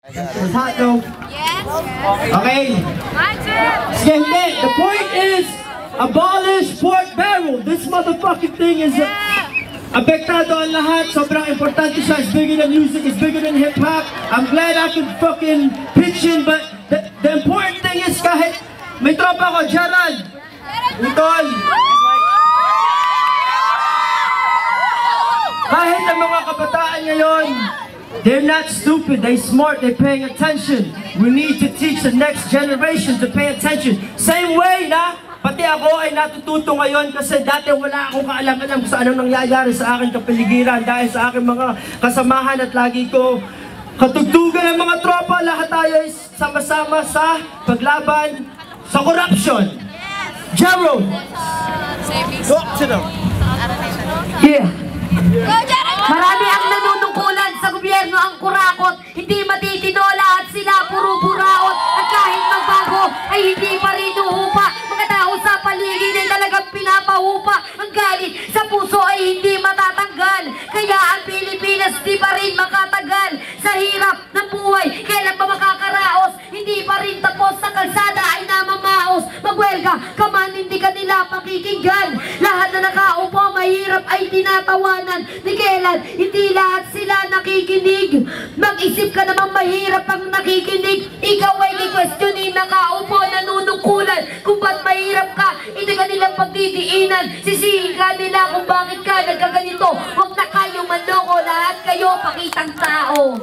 It's hot though. Okay. Sige, the point is, abolish pork barrel. This motherfucking thing is apektado ang lahat. Sobrang importante siya. It's bigger than music. It's bigger than hip-hop. I'm glad I could fucking pitch in, but the important thing is kahit may tropa ko, Gerald, Utol, kahit ang mga kabataan ngayon, they're not stupid, they're smart, they're paying attention. We need to teach the next generation to pay attention. Same way na, pati ako ay natututo ngayon kasi dati wala akong kaalam-alam kung anong nangyayari sa aking kapaligiran dahil sa aking mga kasamahan at lagi ko katugtugan ng mga tropa. Lahat tayo ay sama-sama sa paglaban sa corruption. Jero! Talk to them. Yeah. Marami ang nanunungkulan sa gobyerno ang kurakot, hindi matitinola at sila puro buraot. At kahit magbago ay hindi pa rin uhupa. Mga tao sa paligid ay talagang pinapahupa. Ang galit sa puso ay hindi matatanggal. Kaya ang Pilipinas di pa rin makatagal. Sa hirap ng buhay, kailan ba makakaraos? Hindi pa rin tapos sa kalsada ay namamaos. Magwelga ka man, hindi ka nila pakikinggan. Lahat na nakaupo, mahirap ay tinatawanan. Ni kailan, hindi lahat sila nakikinig. Mag-isip ka naman, mahirap ang nakikinig. Ikaw ay i-questionin, nakaupo, nanunungkulan. Kung ba't mahirap ka, hindi ka nilang pagdidiinan. Sisihin ka nila kung bakit ka nagkaganito. Huwag na kayo manloko, lahat kayo pakitang tao.